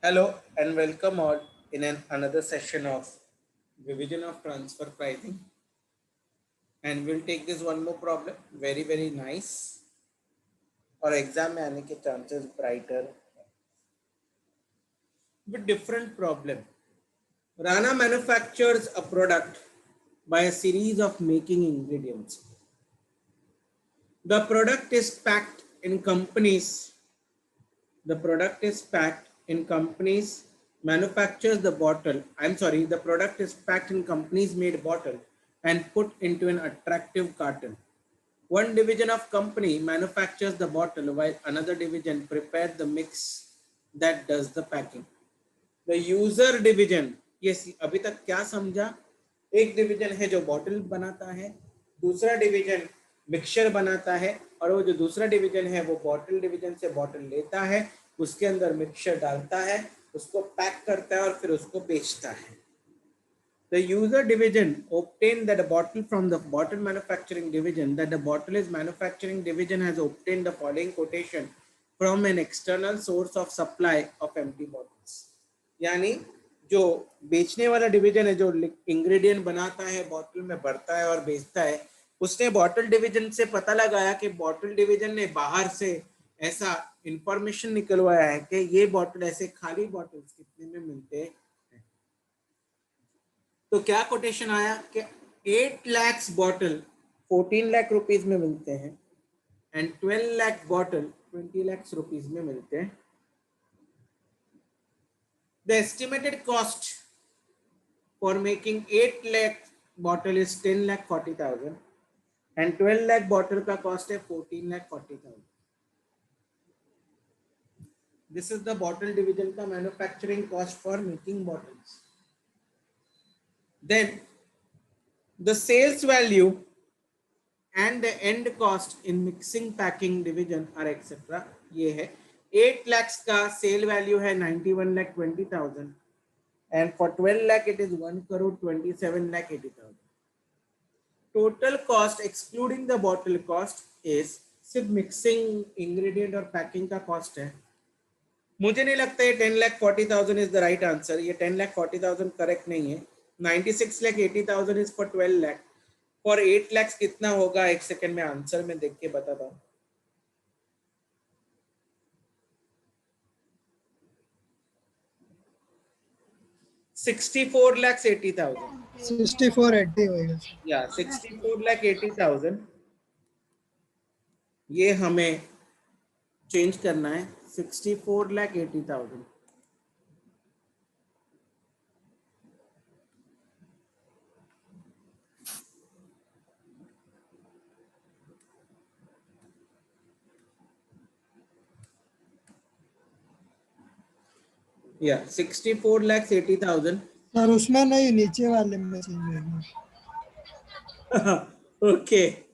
Hello and welcome all in another session of revision of transfer pricing. And we'll take this one more problem. Very nice. और exam में आने के chances brighter with different problem. Rana manufactures a product by a series of making ingredients. The product is packed in companies. The product is packed in companies manufactures the bottle. I'm sorry, the product is packed in companies made bottle and put into an attractive carton. One division of company manufactures the bottle while another division prepares the mix that does the packing. The user division, yes, अभी तक क्या समझा? एक division है जो bottle बनाता है, दूसरा डिवीजन मिक्सचर बनाता है, और वो जो दूसरा डिवीजन है वो बॉटल डिवीजन से बॉटल लेता है, उसके अंदर मिक्सचर डालता है, उसको पैक करता है और फिर उसको बेचता है. The user division obtained that a bottle from the bottle manufacturing division, that the bottle is manufacturing division has obtained the following quotation from an external source of supply of empty bottles. यानी जो बेचने वाला division है, जो ingredient बनाता है, bottle में भरता है और बेचता है, उसने बॉटल डिवीजन से पता लगाया कि बॉटल डिवीजन ने बाहर से ऐसा इंफॉर्मेशन निकलवाया है कि ये बॉटल, ऐसे खाली बॉटल्स कितने में मिलते हैं. तो क्या कोटेशन आया कि 8 lakhs बॉटल 14 लाख रुपीस में मिलते हैं and 12 lakh bottle 20 lakhs rupees में मिलते हैं. The estimated cost for making 8 lakh bottle is 10 lakh 40,000 and 12 lakh bottle का cost है 14 lakh 40,000. This is the bottle division का manufacturing cost for making bottles. Then the sales value and the end cost in mixing packing division are etc. ये है 8 lakhs का sale value है 91 lakh 20,000 and for 12 lakh it is 1 crore 27 lakh 80,000. Total cost excluding the bottle cost is सिर्फ mixing ingredient और packing का cost है. मुझे नहीं लगता ये 10 lakh 40,000 is the right answer. ये 10 लाख 40,000 करेक्ट नहीं है. 96 lakh 80,000 is for 12 lakh. For 8 lakhs कितना होगा, एक सेकंड में आंसर में देख के बताता हूँ. $64,80,000. 6480 होएगा. या 64,80,000 ये हमें चेंज करना है. 64,80,000 या 64,80,000. सर उसमें नहीं, नीचे वाले में चेंज होगा. Okay.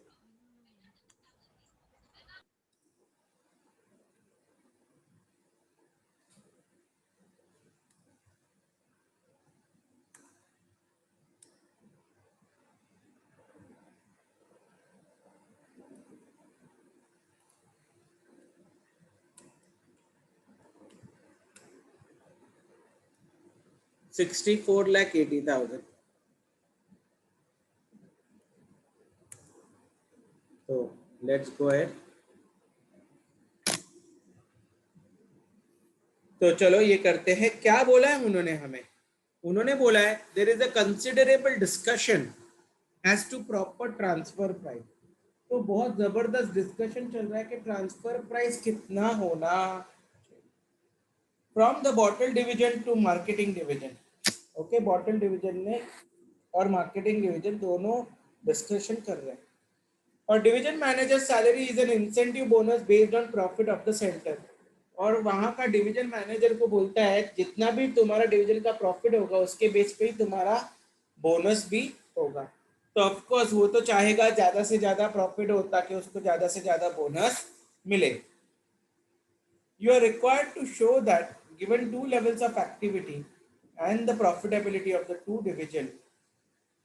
$64,80,000. So let's go ahead. तो चलो ये करते हैं. क्या बोला है उन्होंने हमें? उन्होंने बोला है there is a considerable discussion as to proper transfer price. तो बहुत जबरदस्त डिस्कशन चल रहा है कि ट्रांसफर प्राइस कितना होना from the bottle division to marketing division. Okay, bottle division ने और मार्केटिंग डिवीजन दोनों डिस्कशन कर रहे हैं. और division manager salary is an incentive bonus based on profit of the centre. और वहां का डिवीजन मैनेजर को बोलता है जितना भी तुम्हारा डिवीजन का प्रॉफिट होगा उसके बेस पे ही तुम्हारा बोनस भी होगा. तो ऑफ कोर्स वो तो चाहेगा ज्यादा से ज्यादा प्रॉफिट हो ताकि उसको ज्यादा से ज्यादा बोनस मिले. You are required to show that given two levels of activity and the profitability of the two division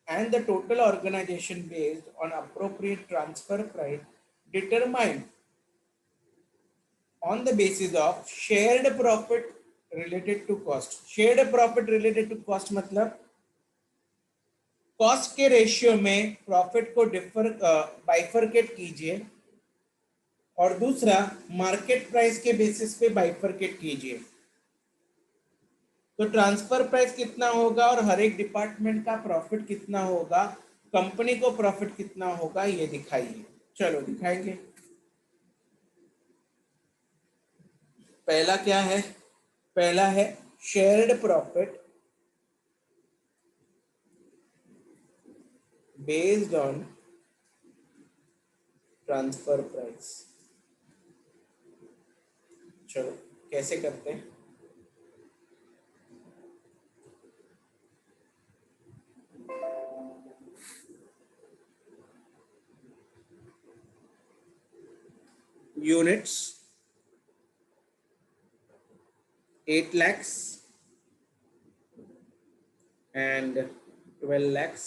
and the total organization based on appropriate transfer price determined on the basis of shared profit related to cost, shared profit related to cost मतलब cost के ratio में profit को bifurcate कीजिए और दूसरा market price के basis पे bifurcate कीजिए। तो ट्रांसफर प्राइस कितना होगा और हर एक डिपार्टमेंट का प्रॉफिट कितना होगा, कंपनी को प्रॉफिट कितना होगा, ये दिखाइए। चलो दिखाएंगे। पहला क्या है? पहला है shared profit based on transfer price. चलो कैसे करते हैं? Units 8 lakhs and 12 lakhs.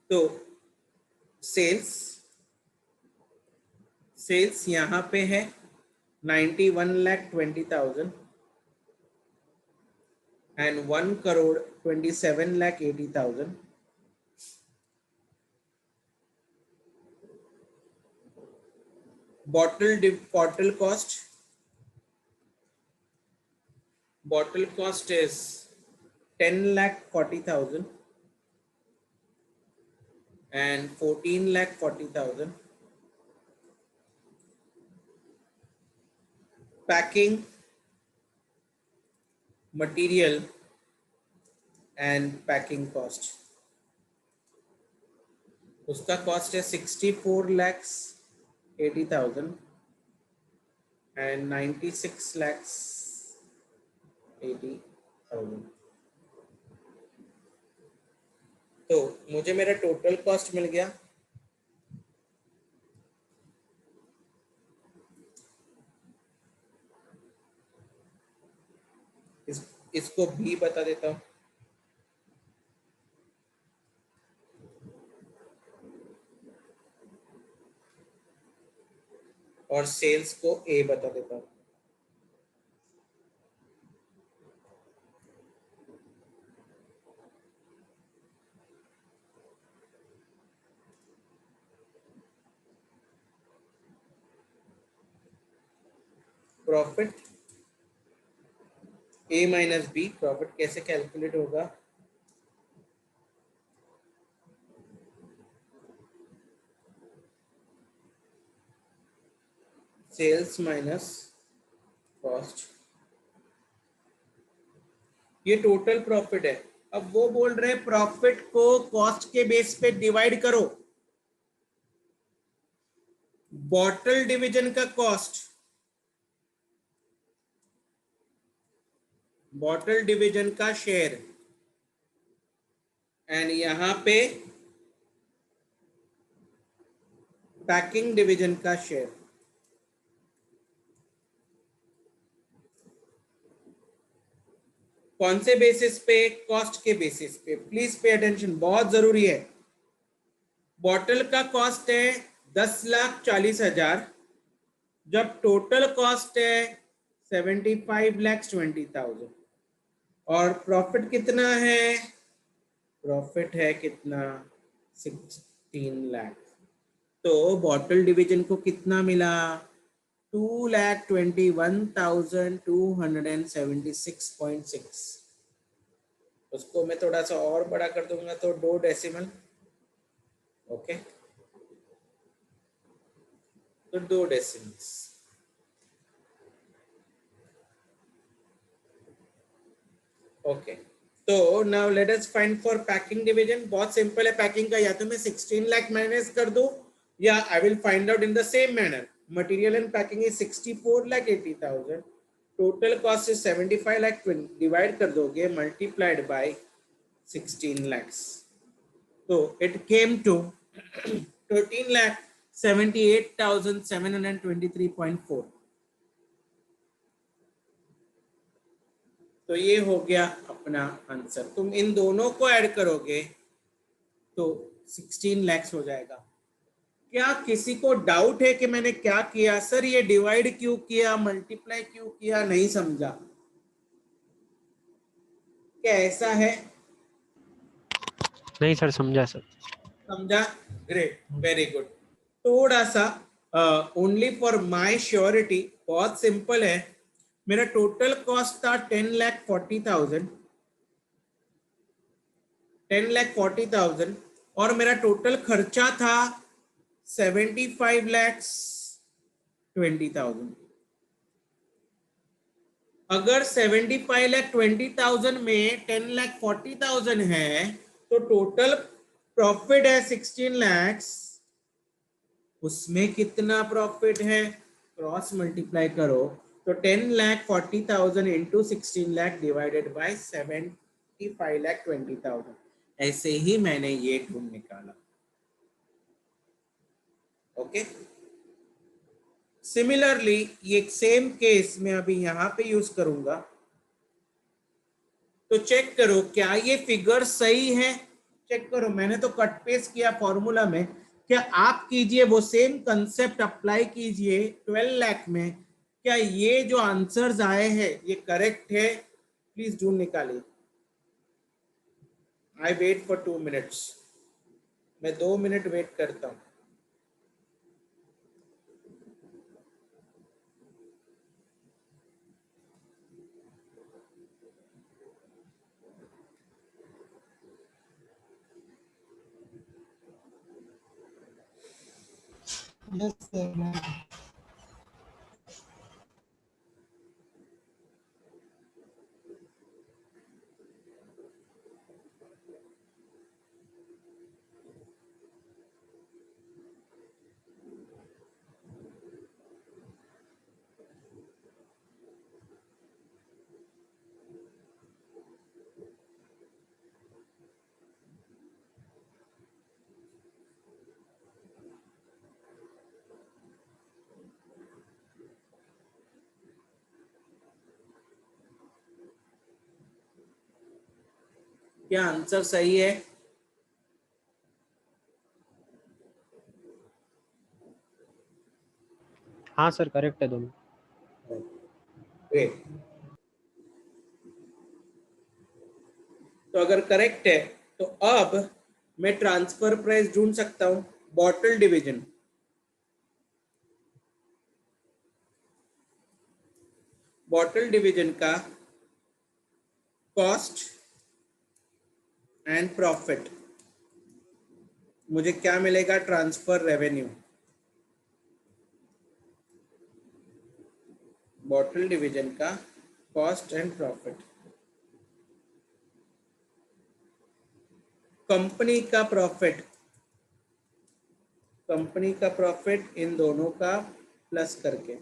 तो सेल्स यहाँ पे है 91,20,000 and 1,27,80,000. Bottle cost is 10,40,000 and 14,40,000. Packing material and packing cost, उसका कॉस्ट है 64,80,000 and 96,80,000. तो मुझे मेरा टोटल कॉस्ट मिल गया। इसको भी बता देता हूँ। और सेल्स को ए बता देता हूँ। प्रॉफिट ए माइनस बी, प्रॉफिट कैसे कैलकुलेट होगा? सेल्स माइनस कॉस्ट, ये टोटल प्रॉफिट है। अब वो बोल रहे हैं प्रॉफिट को कॉस्ट के बेस पे डिवाइड करो। बॉटल डिवीजन का कॉस्ट, बॉटल डिवीजन का शेयर, एंड यहां पे पैकिंग डिवीजन का शेयर। कौन से बेसिस पे? कॉस्ट के बेसिस पे। प्लीज पे अटेंशन, बहुत जरूरी है। बॉटल का कॉस्ट है 10,40,000 जब टोटल कॉस्ट है 75,20,000 और प्रॉफिट कितना है? प्रॉफिट है कितना? 16 लाख। तो बॉटल डिवीजन को कितना मिला? 2,21,276.6। उसको मैं थोड़ा सा और बड़ा कर दूंगा तो 2 डेसिमल। ओके, तो 2 डेसिमल्स। ओके, तो now let us find for packing division. बहुत सिंपल है पैकिंग का, या तो मैं 16 लाख माइनस कर दूं या I will find out in the same manner. Material and packing is 64,80,000, total cost is 75 lakh, divide कर दोगे मल्टीप्लाइड बाय 16 lakhs, तो इट केम टू 13,78,723.4। तो ये हो गया अपना आंसर। तुम इन दोनों को ऐड करोगे तो 16 lakhs हो जाएगा। क्या किसी को डाउट है कि मैंने क्या किया? सर ये डिवाइड क्यों किया, मल्टीप्लाई क्यों किया, नहीं समझा? क्या ऐसा है? नहीं सर, समझा सर। समझा? Great, very good. थोड़ा सा ओनली फॉर माय श्योरिटी, बहुत सिंपल है। मेरा टोटल कॉस्ट था 10,40,000, 10,40,000, और मेरा टोटल खर्चा था 75,20,000। अगर 75,20,000 में 10,40,000 है तो टोटल प्रॉफिट है 16 लाख। उसमें कितना प्रॉफिट है? क्रॉस मल्टीप्लाई करो तो 10,40,000 इंटू 16 लाख डिवाइडेड बाय 75,20,000। ऐसे ही मैंने ये ढूंढ निकाला। ओके, सिमिलरली ये सेम केस मैं अभी यहां पे यूज करूंगा। तो चेक करो क्या ये फिगर सही है। चेक करो, मैंने तो कट पेस्ट किया फॉर्मूला में, क्या आप कीजिए वो सेम कंसेप्ट अप्लाई कीजिए 12 लाख में। क्या ये जो आंसर्स आए हैं ये करेक्ट है? प्लीज ढूंढ निकालिए। I wait for 2 minutes. मैं 2 मिनट वेट करता हूं। Yes sir. क्या आंसर सही है? हाँ सर, करेक्ट है दोनों। ग्रेट। तो अगर करेक्ट है तो अब मैं ट्रांसफर प्राइस ढूंढ सकता हूं। बॉटल डिवीजन, बॉटल डिवीजन का कॉस्ट एंड प्रॉफिट, मुझे क्या मिलेगा? Transfer revenue. बॉटल डिवीजन का कॉस्ट एंड प्रॉफिट, कंपनी का प्रॉफिट, कंपनी का प्रॉफिट, इन दोनों का प्लस करके।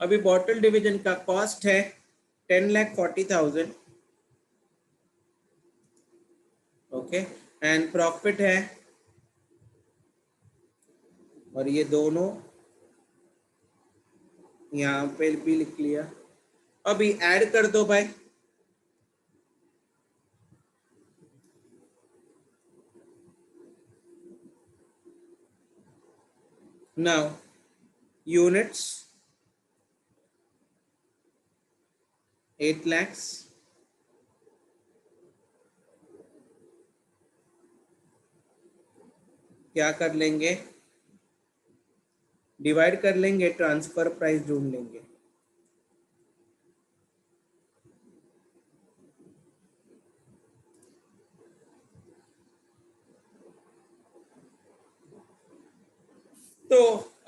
अभी बॉटल डिवीजन का कॉस्ट है 10,40,000, ओके, एंड प्रॉफिट है, और ये दोनों यहाँ पे भी लिख लिया। अभी ऐड कर दो भाई। नाउ यूनिट्स 8 lakhs, क्या कर लेंगे? डिवाइड कर लेंगे, ट्रांसफर प्राइस ढूंढ लेंगे। तो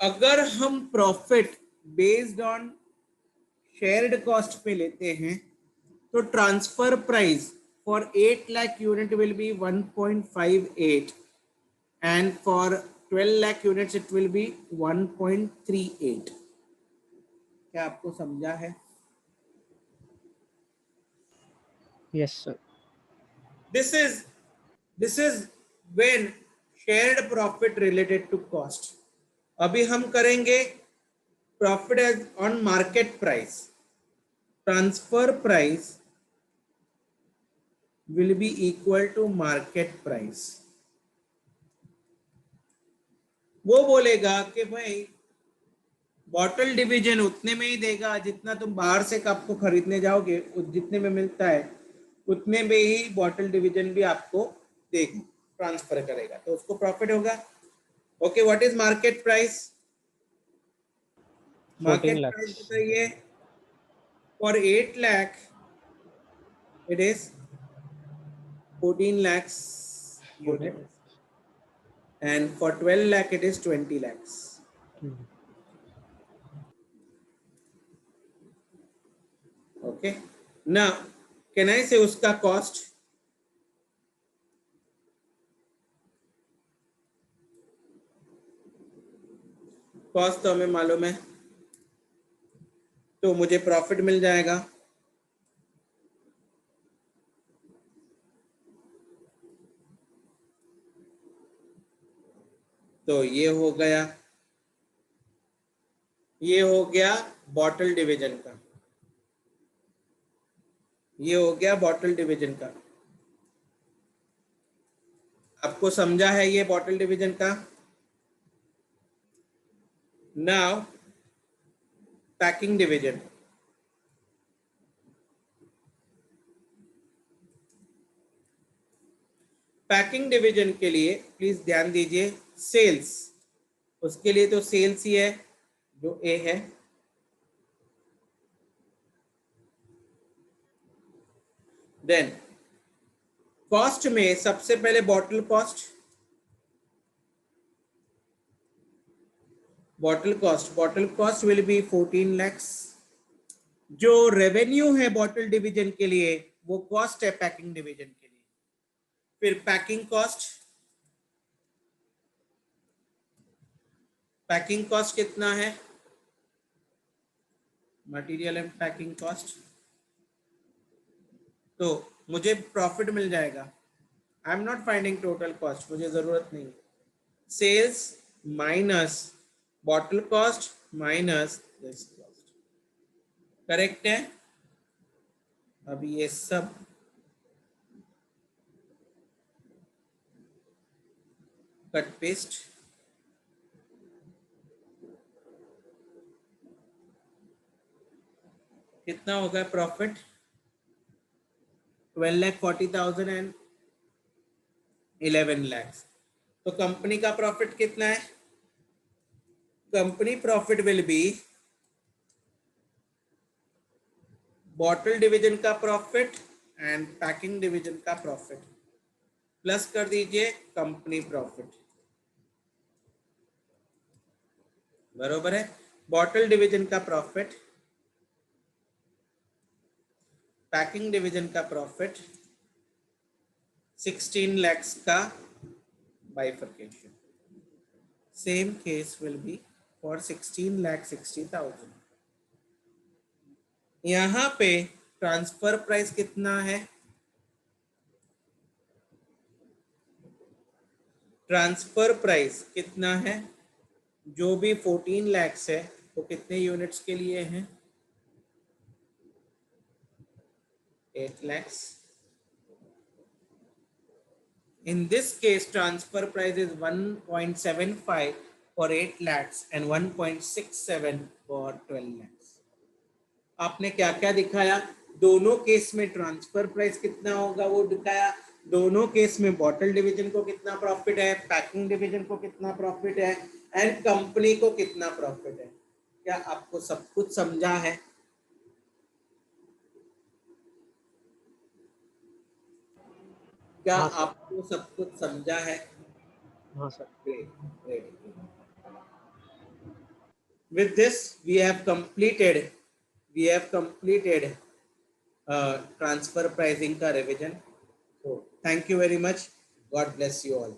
अगर हम profit based on shared cost पे लेते हैं तो transfer price for 8 lakh unit will be 1.58 and for 12 lakh units it will be 1.38। क्या आपको समझा है? Yes sir. This is when shared profit related to cost। अभी हम करेंगे profit as on market price. Transfer price will be equal to market price. वो बोलेगा कि भाई बॉटल डिवीजन उतने में ही देगा जितना तुम बाहर से कप को खरीदने जाओगे, जितने में मिलता है उतने में ही बॉटल डिवीजन भी आपको देगा, ट्रांसफर करेगा, तो उसको प्रॉफिट होगा. Okay, what is market price? 14 market lakhs. Price बताइए. For 8 lakh it is 14 lakhs 14 units, lakhs. and for 12 lakh it is 20 lakhs. Okay, now can I say उसका cost? कॉस्ट तो हमें मालूम है, तो मुझे प्रॉफिट मिल जाएगा. तो ये हो गया बॉटल डिवीजन का. ये हो गया बॉटल डिवीजन का. आपको समझा है ये बॉटल डिवीजन का? Now packing division. Packing division के लिए प्लीज ध्यान दीजिए, सेल्स, उसके लिए तो सेल्स ही है जो ए है. देन कॉस्ट में सबसे पहले bottle cost. Bottle cost will be 14 lakhs. जो रेवेन्यू है बॉटल डिवीजन के लिए वो कॉस्ट है पैकिंग डिवीजन के लिए. फिर पैकिंग कॉस्ट कितना है? Material and packing cost. तो मुझे प्रॉफिट मिल जाएगा. I am not finding total cost, मुझे जरूरत नहीं. Sales minus bottle cost minus this cost. Correct है? अभी ये सब कट पेस्ट. कितना होगा प्रॉफिट? 12,40,000 and 11 lakhs. तो कंपनी का प्रॉफिट कितना है? Company profit will be bottle division का प्रॉफिट एंड पैकिंग डिवीजन का प्रॉफिट प्लस कर दीजिए कंपनी प्रॉफिट. बरोबर है? बॉटल डिवीजन का प्रॉफिट, पैकिंग डिवीजन का प्रॉफिट, 16 lakhs का bifurcation. Same case will be for 16,60,000. यहां पे ट्रांसफर प्राइस कितना है? ट्रांसफर प्राइस कितना है? जो भी 14 lakhs है वो कितने यूनिट्स के लिए है? 8 lakhs. In this case, transfer price is 1.75 for 8 lakhs and 1.67 for 12 lakhs. आपने क्या क्या दिखाया? दोनों केस में ट्रांसफर प्राइस कितना होगा वो दिखाया. दोनों केस में बॉटल डिवीजन को कितना प्रॉफिट है, पैकिंग डिवीजन को कितना प्रॉफिट है एंड कंपनी को कितना प्रॉफिट है. क्या आपको सब कुछ समझा है? क्या हाँ सर. आपको सब कुछ समझा है? हाँ sir. Great, great. With this, we have completed transfer pricing ka revision. So, thank you very much. God bless you all.